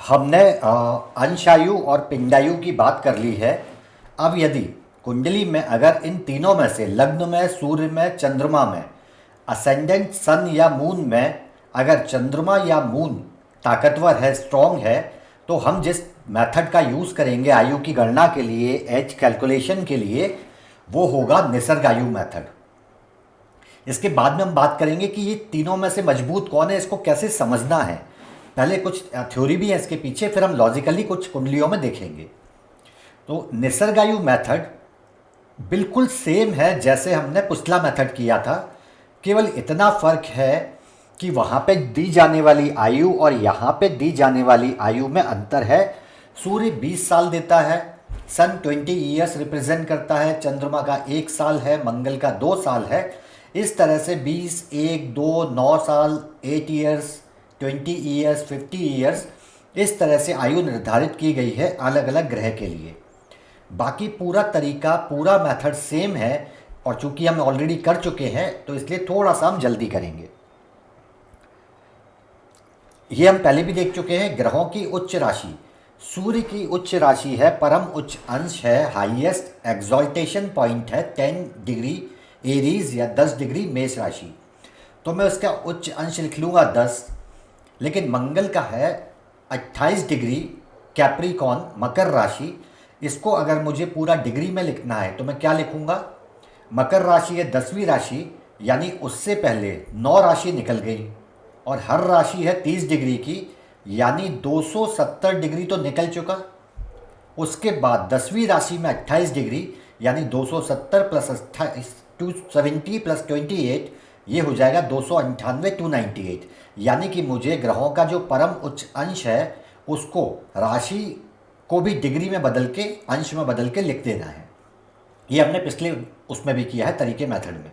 हमने अंशायु और पिंडायु की बात कर ली है। अब यदि कुंडली में अगर इन तीनों में से लग्न में, सूर्य में, चंद्रमा में, असेंडेंट सन या मून में अगर चंद्रमा या मून ताकतवर है, स्ट्रॉन्ग है, तो हम जिस मेथड का यूज़ करेंगे आयु की गणना के लिए, एज कैलकुलेशन के लिए, वो होगा निसर्ग आयु मेथड। इसके बाद में हम बात करेंगे कि ये तीनों में से मजबूत कौन है, इसको कैसे समझना है। पहले कुछ थ्योरी भी है इसके पीछे, फिर हम लॉजिकली कुछ कुंडलियों में देखेंगे। तो निसर्गायु मेथड बिल्कुल सेम है जैसे हमने पुस्तला मेथड किया था, केवल इतना फ़र्क है कि वहाँ पे दी जाने वाली आयु और यहाँ पे दी जाने वाली आयु में अंतर है। सूर्य 20 साल देता है, सन 20 ईयर्स रिप्रेजेंट करता है, चंद्रमा का 1 साल है, मंगल का 2 साल है। इस तरह से 20, 1, 2, 9 साल, 8 ईयर्स, 20 ईयर्स, 50 ईयर्स, इस तरह से आयु निर्धारित की गई है अलग अलग ग्रह के लिए। बाकी पूरा तरीका, पूरा मेथड सेम है, और चूंकि हम ऑलरेडी कर चुके हैं तो इसलिए थोड़ा सा हम जल्दी करेंगे। ये हम पहले भी देख चुके हैं। ग्रहों की उच्च राशि, सूर्य की उच्च राशि है, परम उच्च अंश है, हाईएस्ट एक्सॉल्टेशन पॉइंट है 10 डिग्री एरीज या 10 डिग्री मेष राशि। तो मैं उसका उच्च अंश लिख लूँगा 10। लेकिन मंगल का है 28 डिग्री कैप्रिकॉन मकर राशि। इसको अगर मुझे पूरा डिग्री में लिखना है तो मैं क्या लिखूँगा? मकर राशि है 10वीं राशि, यानी उससे पहले 9 राशि निकल गई, और हर राशि है 30 डिग्री की, यानी 270 डिग्री तो निकल चुका। उसके बाद 10वीं राशि में 28 डिग्री, यानी 270 प्लस 28, 270 प्लस 28, ये हो जाएगा 298, 298। यानी कि मुझे ग्रहों का जो परम उच्च अंश है उसको राशि को भी डिग्री में बदल के, अंश में बदल के लिख देना है। ये हमने पिछले उसमें भी किया है, तरीके मेथड में।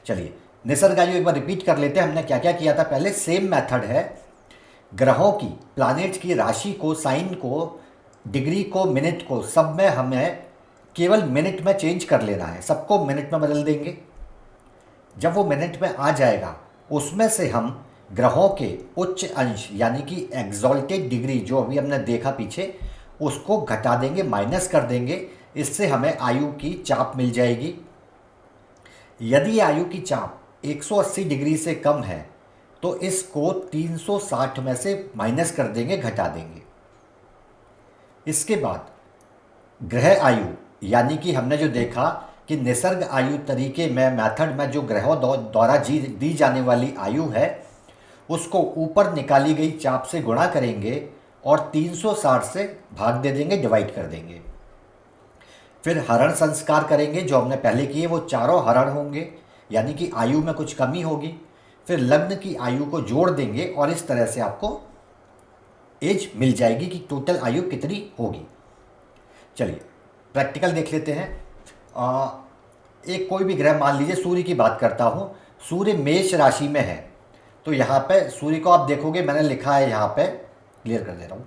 चलिए निसर्ग आयु एक बार रिपीट कर लेते हैं। हमने क्या क्या किया था पहले। सेम मेथड है। ग्रहों की, प्लैनेट्स की राशि को, साइन को, डिग्री को, मिनट को, सब में हमें केवल मिनट में चेंज कर लेना है। सबको मिनट में बदल देंगे। जब वो मिनट में आ जाएगा उसमें से हम ग्रहों के उच्च अंश यानी कि एग्जॉल्टेड डिग्री जो अभी हमने देखा पीछे, उसको घटा देंगे, माइनस कर देंगे। इससे हमें आयु की चाप मिल जाएगी। यदि आयु की चाप 180 डिग्री से कम है तो इसको 360 में से माइनस कर देंगे, घटा देंगे। इसके बाद ग्रह आयु, यानी कि हमने जो देखा कि निसर्ग आयु तरीके में, मेथड में, जो ग्रहों द्वारा दी जाने वाली आयु है उसको ऊपर निकाली गई चाप से गुणा करेंगे और 360 से भाग दे देंगे, डिवाइड कर देंगे। फिर हरण संस्कार करेंगे जो हमने पहले किए, वो चारों हरण होंगे, यानी कि आयु में कुछ कमी होगी। फिर लग्न की आयु को जोड़ देंगे और इस तरह से आपको एज मिल जाएगी कि टोटल आयु कितनी होगी। चलिए प्रैक्टिकल देख लेते हैं। एक कोई भी ग्रह, मान लीजिए सूर्य की बात करता हूँ। सूर्य मेष राशि में है, तो यहाँ पे सूर्य को आप देखोगे, मैंने लिखा है यहाँ पे, क्लियर कर दे रहा हूँ,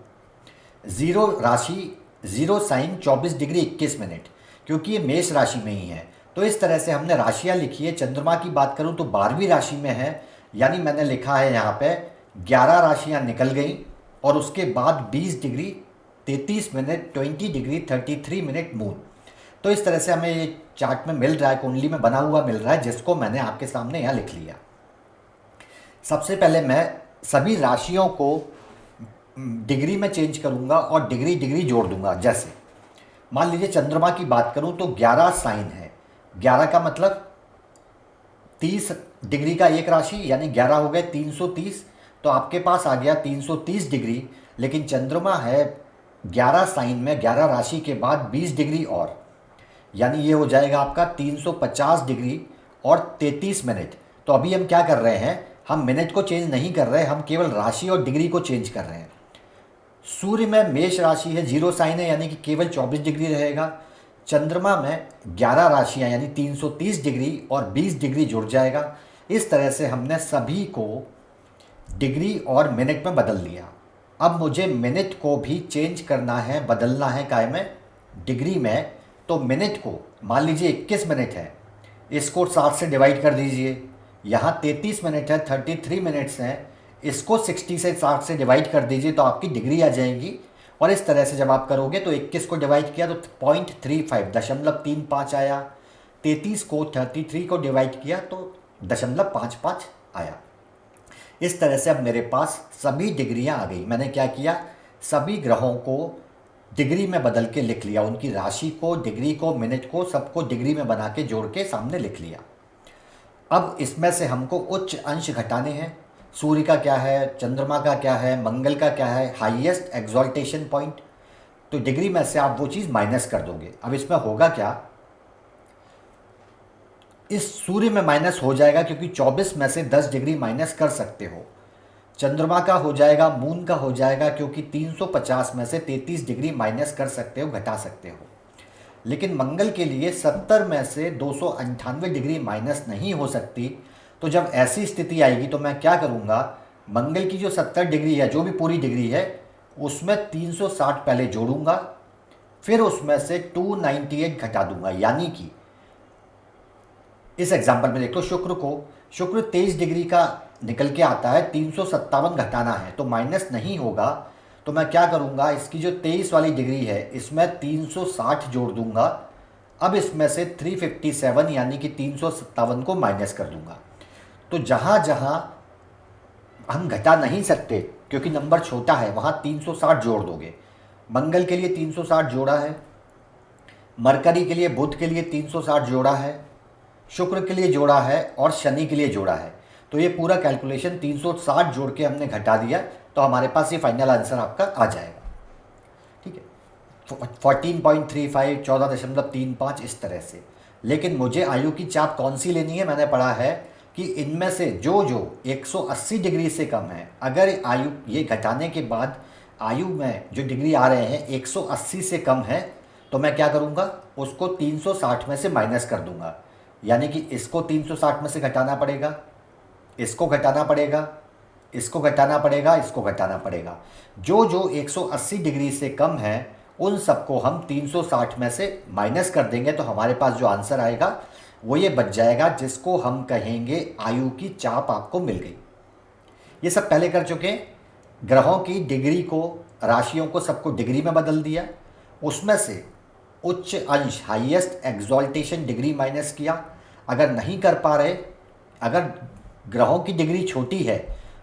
0 राशि, 0 साइन 24 डिग्री 21 मिनट, क्योंकि ये मेष राशि में ही है। तो इस तरह से हमने राशियाँ लिखी है। चंद्रमा की बात करूँ तो 12वीं राशि में है, यानी मैंने लिखा है यहाँ पे 11 राशियाँ निकल गई, और उसके बाद 20 degree 33 minute, 20 degree 33 minute moon. तो इस तरह से हमें ये चार्ट में मिल रहा है, कुंडली में बना हुआ मिल रहा है, जिसको मैंने आपके सामने यहाँ लिख लिया। सबसे पहले मैं सभी राशियों को डिग्री में चेंज करूंगा और डिग्री डिग्री जोड़ दूंगा। जैसे मान लीजिए चंद्रमा की बात करूं तो 11 साइन है। 11 का मतलब 30 डिग्री का एक राशि, यानी 11 हो गए 330। तो आपके पास आ गया 330 डिग्री। लेकिन चंद्रमा है 11 साइन में, 11 राशि के बाद 20 डिग्री और, यानी ये हो जाएगा आपका 350 डिग्री और 33 मिनट। तो अभी हम क्या कर रहे हैं, हम मिनट को चेंज नहीं कर रहे, हम केवल राशि और डिग्री को चेंज कर रहे हैं। सूर्य में मेष राशि है, 0 साइन है, यानी कि केवल 24 डिग्री रहेगा। चंद्रमा में 11 राशियाँ यानी 330 डिग्री और 20 डिग्री जुड़ जाएगा। इस तरह से हमने सभी को डिग्री और मिनट में बदल लिया। अब मुझे मिनट को भी चेंज करना है, बदलना है काय में, डिग्री में। तो मिनट को मान लीजिए 21 मिनट है, इसको 60 से डिवाइड कर दीजिए। यहाँ 33 मिनट है, 33 मिनट्स हैं, इसको 60 से 60 से डिवाइड कर दीजिए तो आपकी डिग्री आ जाएगी। और इस तरह से जब आप करोगे तो 21 को डिवाइड किया तो 0.35 0.35 आया। 33 को 33 को डिवाइड किया तो 0.55 आया। इस तरह से अब मेरे पास सभी डिग्रियां आ गई। मैंने क्या किया, सभी ग्रहों को डिग्री में बदल के लिख लिया, उनकी राशि को, डिग्री को, मिनट को, सबको डिग्री में बना के जोड़ के सामने लिख लिया। अब इसमें से हमको उच्च अंश घटाने हैं। सूर्य का क्या है, चंद्रमा का क्या है, मंगल का क्या है, हाईएस्ट एक्सॉल्टेशन पॉइंट। तो डिग्री में से आप वो चीज़ माइनस कर दोगे। अब इसमें होगा क्या, इस सूर्य में माइनस हो जाएगा क्योंकि 24 में से 10 डिग्री माइनस कर सकते हो। चंद्रमा का हो जाएगा, मून का हो जाएगा क्योंकि 350 में से 33 डिग्री माइनस कर सकते हो, घटा सकते हो। लेकिन मंगल के लिए 70 में से 298 डिग्री माइनस नहीं हो सकती। तो जब ऐसी स्थिति आएगी तो मैं क्या करूँगा, मंगल की जो 70 डिग्री है, जो भी पूरी डिग्री है, उसमें 360 पहले जोड़ूंगा, फिर उसमें से 298 घटा दूंगा। यानी कि इस एग्जाम्पल में देख लो, शुक्र 23 डिग्री का निकल के आता है, 357 घटाना है तो माइनस नहीं होगा। तो मैं क्या करूँगा, इसकी जो 23 वाली डिग्री है इसमें 360 जोड़ दूंगा। अब इसमें से 357 यानी कि 357 को माइनस कर दूंगा। तो जहाँ जहाँ हम घटा नहीं सकते क्योंकि नंबर छोटा है, वहाँ 360 जोड़ दोगे। मंगल के लिए 360 जोड़ा है, मरकरी के लिए, बुध के लिए 360 जोड़ा है, शुक्र के लिए जोड़ा है और शनि के लिए जोड़ा है। तो ये पूरा कैलकुलेशन 360 जोड़ के हमने घटा दिया तो हमारे पास ये फाइनल आंसर आपका आ जाएगा। ठीक है, 14.35, 14.35 इस तरह से। लेकिन मुझे आयु की चाप कौन सी लेनी है, मैंने पढ़ा है कि इनमें से जो 180 डिग्री से कम है, अगर आयु ये घटाने के बाद आयु में जो डिग्री आ रहे हैं 180 से कम है, तो मैं क्या करूँगा, उसको 360 में से माइनस कर दूंगा। यानी कि इसको 360 में से घटाना पड़ेगा, इसको घटाना पड़ेगा, इसको घटाना पड़ेगा, इसको घटाना पड़ेगा। जो 180 डिग्री से कम है उन सबको हम 360 में से माइनस कर देंगे तो हमारे पास जो आंसर आएगा वो ये बच जाएगा, जिसको हम कहेंगे आयु की चाप आपको मिल गई। ये सब पहले कर चुके हैं। ग्रहों की डिग्री को, राशियों को, सबको डिग्री में बदल दिया। उसमें से उच्च अंश, हाईएस्ट एक्सॉल्टेशन डिग्री माइनस किया। अगर नहीं कर पा रहे, अगर ग्रहों की डिग्री छोटी है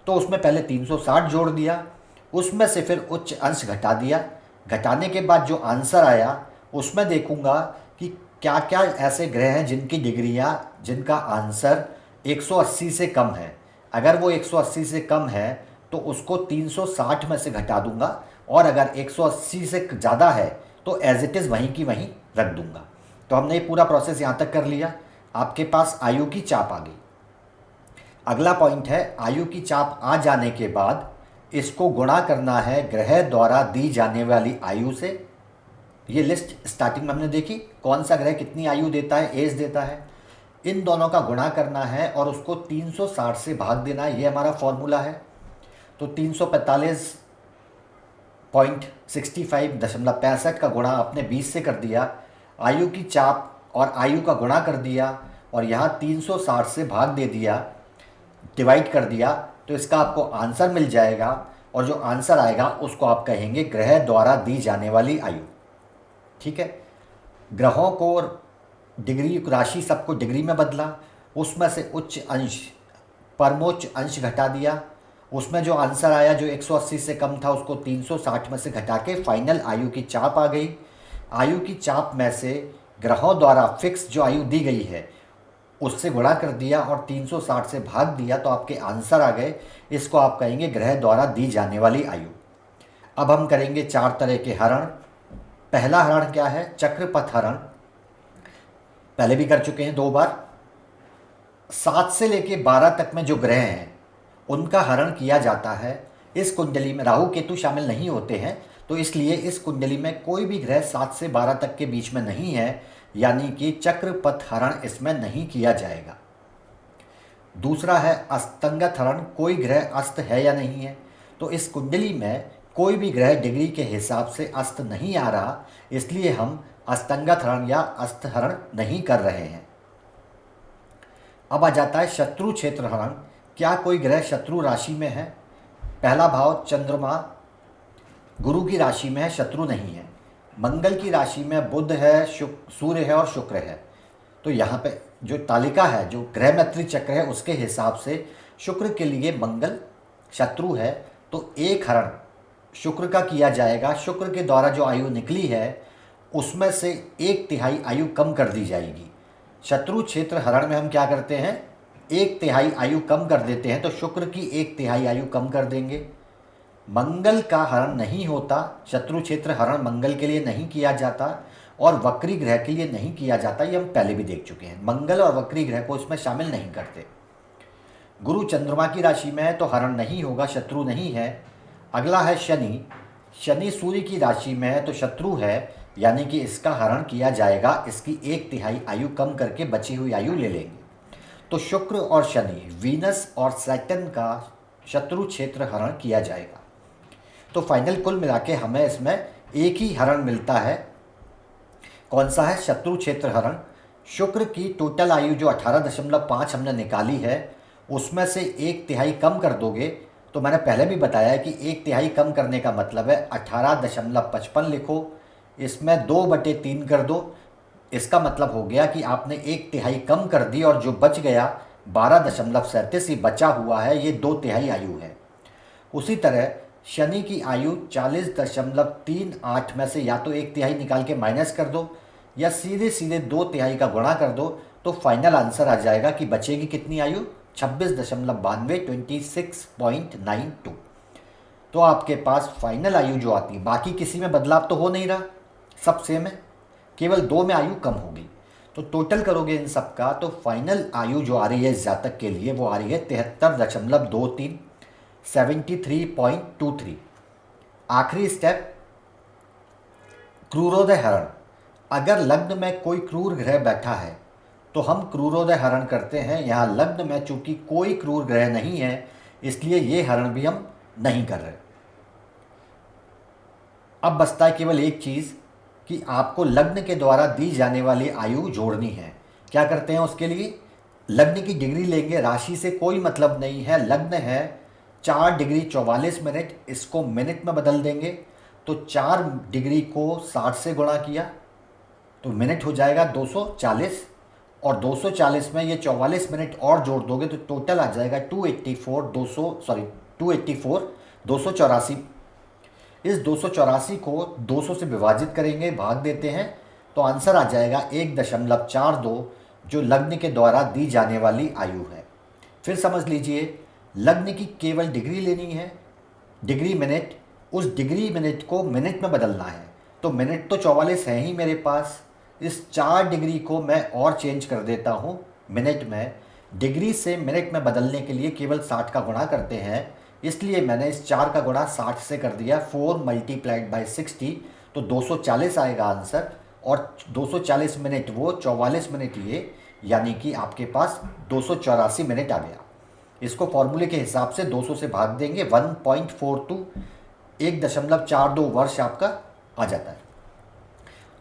तो उसमें पहले 360 जोड़ दिया, उसमें से फिर उच्च अंश घटा दिया। घटाने के बाद जो आंसर आया उसमें देखूंगा कि क्या क्या ऐसे ग्रह हैं जिनकी डिग्रियां, जिनका आंसर 180 से कम है। अगर वो 180 से कम है तो उसको 360 में से घटा दूंगा, और अगर 180 से ज़्यादा है तो एज इट इज़ वहीं की वहीं रख दूंगा। तो हमने ये पूरा प्रोसेस यहाँ तक कर लिया। आपके पास आयु की चाप आ गई। अगला पॉइंट है, आयु की चाप आ जाने के बाद इसको गुणा करना है ग्रह द्वारा दी जाने वाली आयु से। ये लिस्ट स्टार्टिंग में हमने देखी, कौन सा ग्रह कितनी आयु देता है, एज देता है। इन दोनों का गुणा करना है और उसको 360 से भाग देना है, ये हमारा फॉर्मूला है। तो 345.65 का गुणा आपने 20 से कर दिया, आयु की चाप और आयु का गुणा कर दिया, और यहाँ 360 से भाग दे दिया, डिवाइड कर दिया, तो इसका आपको आंसर मिल जाएगा। और जो आंसर आएगा उसको आप कहेंगे ग्रह द्वारा दी जाने वाली आयु। ठीक है, ग्रहों को, डिग्री, राशि, सबको डिग्री में बदला, उसमें से उच्च अंश, परमोच्च अंश घटा दिया, उसमें जो आंसर आया जो 180 से कम था उसको 360 में से घटा के फाइनल आयु की चाप आ गई। आयु की चाप में से ग्रहों द्वारा फिक्स जो आयु दी गई है उससे गुणा कर दिया और 360 से भाग दिया तो आपके आंसर आ गए। इसको आप कहेंगे ग्रह द्वारा दी जाने वाली आयु। अब हम करेंगे 4 तरह के हरण। पहला हरण क्या है, चक्रपथ हरण। पहले भी कर चुके हैं 2 बार। 7 से लेके 12 तक में जो ग्रह हैं उनका हरण किया जाता है। इस कुंडली में राहु केतु शामिल नहीं होते हैं, तो इसलिए इस कुंडली में कोई भी ग्रह 7 से 12 तक के बीच में नहीं है, यानी कि चक्रपथ हरण इसमें नहीं किया जाएगा। दूसरा है अस्तंगत हरण। कोई ग्रह अस्त है या नहीं है, तो इस कुंडली में कोई भी ग्रह डिग्री के हिसाब से अस्त नहीं आ रहा, इसलिए हम अस्तंगत हरण या अस्त हरण नहीं कर रहे हैं। अब आ जाता है शत्रु क्षेत्र हरण। क्या कोई ग्रह शत्रु राशि में है, पहला भाव चंद्रमा गुरु की राशि में है, शत्रु नहीं है। मंगल की राशि में बुध है, सूर्य है और शुक्र है। तो यहाँ पे जो तालिका है, जो ग्रह मैत्री चक्र है, उसके हिसाब से शुक्र के लिए मंगल शत्रु है। तो एक हरण शुक्र का किया जाएगा। शुक्र के द्वारा जो आयु निकली है उसमें से 1/3 आयु कम कर दी जाएगी। शत्रु क्षेत्र हरण में हम क्या करते हैं, 1/3 आयु कम कर देते हैं, तो शुक्र की 1/3 आयु कम कर देंगे। मंगल का हरण नहीं होता, शत्रु क्षेत्र हरण मंगल के लिए नहीं किया जाता और वक्री ग्रह के लिए नहीं किया जाता, ये हम पहले भी देख चुके हैं। मंगल और वक्री ग्रह को इसमें शामिल नहीं करते। गुरु चंद्रमा की राशि में है तो हरण नहीं होगा, शत्रु नहीं है। अगला है शनि। शनि सूर्य की राशि में है तो शत्रु है, यानी कि इसका हरण किया जाएगा। इसकी 1/3 आयु कम करके बची हुई आयु ले लेंगे। तो शुक्र और शनि, वीनस और सैटर्न का शत्रु क्षेत्र हरण किया जाएगा। तो फाइनल कुल मिला के हमें इसमें एक ही हरण मिलता है। कौन सा है, शत्रु क्षेत्र हरण। शुक्र की टोटल आयु जो 18.5 हमने निकाली है, उसमें से 1/3 कम कर दोगे तो मैंने पहले भी बताया है कि 1/3 कम करने का मतलब है 18.55 लिखो, इसमें 2/3 कर दो। इसका मतलब हो गया कि आपने 1/3 कम कर दी और जो बच गया 12.37 ही बचा हुआ है, ये 2/3 आयु है। उसी तरह शनि की आयु 40.38 में से या तो 1/3 निकाल के माइनस कर दो या सीधे सीधे 2/3 का गुणा कर दो, तो फाइनल आंसर आ जाएगा कि बचेगी कितनी आयु, 26.92, 26.92। तो आपके पास फाइनल आयु जो आती है, बाकी किसी में बदलाव तो हो नहीं रहा, सब सेम है, केवल 2 में आयु कम होगी। तो टोटल करोगे इन सब का तो फाइनल आयु जो आ रही है इस जातक के लिए वो आ रही है 73.23, 73.23। आखिरी स्टेप, क्रूरोदय हरण। अगर लग्न में कोई क्रूर ग्रह बैठा है तो हम क्रूरोदय हरण करते हैं। यहाँ लग्न में चूंकि कोई क्रूर ग्रह नहीं है, इसलिए ये हरण भी हम नहीं कर रहे। अब बचता है केवल एक चीज़ कि आपको लग्न के द्वारा दी जाने वाली आयु जोड़नी है। क्या करते हैं उसके लिए, लग्न की डिग्री लेंगे, राशि से कोई मतलब नहीं है। लग्न है 4 डिग्री 44 मिनट, इसको मिनट में बदल देंगे। तो 4 डिग्री को 60 से गुणा किया तो मिनट हो जाएगा 240, और 240 में ये 44 मिनट और जोड़ दोगे तो टोटल आ जाएगा 284। इस 284 को 200 से विभाजित करेंगे, भाग देते हैं तो आंसर आ जाएगा 1.42, जो लग्न के द्वारा दी जाने वाली आयु है। फिर समझ लीजिए, लग्न की केवल डिग्री लेनी है, डिग्री मिनट, उस डिग्री मिनट को मिनट में बदलना है। तो मिनट तो 44 है ही मेरे पास, इस 4 डिग्री को मैं और चेंज कर देता हूँ मिनट में। डिग्री से मिनट में बदलने के लिए केवल 60 का गुणा करते हैं, इसलिए मैंने इस 4 का गुणा 60 से कर दिया, 4 × 60, तो 240 आएगा आंसर। और 240 मिनट वो, 44 मिनट ये, यानी कि आपके पास 284 मिनट आ गया। इसको फॉर्मूले के हिसाब से 200 से भाग देंगे, 1.42, 1.42 वर्ष आपका आ जाता है।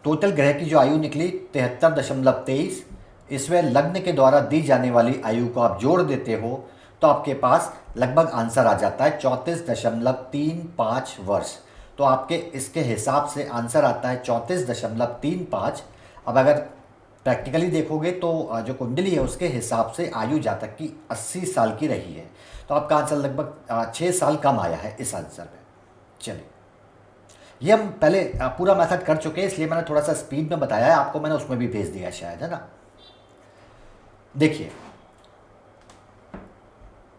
टोटल ग्रह की जो आयु निकली 73.23, इसमें लग्न के द्वारा दी जाने वाली आयु को आप जोड़ देते हो तो आपके पास लगभग आंसर आ जाता है 34.35 वर्ष। तो आपके इसके हिसाब से आंसर आता है 34.35। अब अगर प्रैक्टिकली देखोगे तो जो कुंडली है उसके हिसाब से आयु जातक की 80 साल की रही है, तो आपका आंसर लगभग 6 साल कम आया है इस आंसर में। चलिए, ये हम पहले पूरा मेथड कर चुके हैं, इसलिए मैंने थोड़ा सा स्पीड में बताया है आपको, मैंने उसमें भी भेज दिया शायद, है ना। देखिए,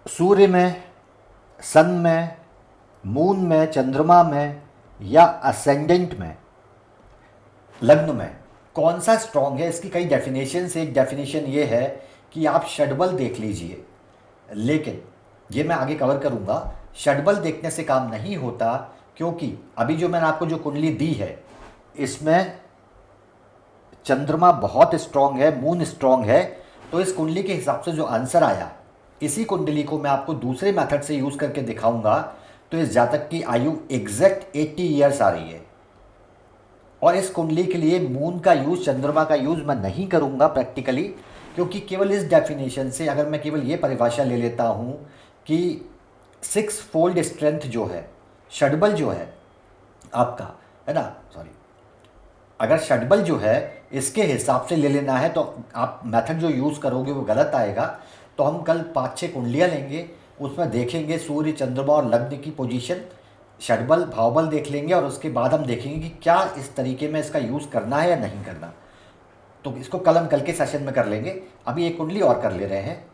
सूर्य में, सन में, मून में, चंद्रमा में या असेंडेंट में, लग्न में कौन सा स्ट्रॉन्ग है, इसकी कई डेफिनेशन से एक डेफिनेशन ये है कि आप षडबल देख लीजिए। लेकिन ये मैं आगे कवर करूँगा। षडबल देखने से काम नहीं होता, क्योंकि अभी जो मैंने आपको जो कुंडली दी है इसमें चंद्रमा बहुत स्ट्रॉन्ग है, मून स्ट्रॉन्ग है। तो इस कुंडली के हिसाब से जो आंसर आया, इसी कुंडली को मैं आपको दूसरे मेथड से यूज़ करके दिखाऊंगा, तो इस जातक की आयु एग्जैक्ट 80 ईयर्स आ रही है। और इस कुंडली के लिए मून का यूज़, चंद्रमा का यूज़ मैं नहीं करूंगा प्रैक्टिकली, क्योंकि केवल इस डेफिनेशन से अगर मैं केवल ये परिभाषा ले लेता हूँ कि सिक्स फोल्ड स्ट्रेंथ जो है, षडबल जो है आपका, है ना, सॉरी, अगर षडबल जो है इसके हिसाब से ले लेना है तो आप मेथड जो यूज़ करोगे वो गलत आएगा। तो हम कल 5-6 कुंडलियाँ लेंगे, उसमें देखेंगे सूर्य, चंद्रमा और लग्न की पोजीशन, षडबल भावबल देख लेंगे, और उसके बाद हम देखेंगे कि क्या इस तरीके में इसका यूज़ करना है या नहीं करना। तो इसको कल हम कल के सेशन में कर लेंगे। अभी एक कुंडली और कर ले रहे हैं।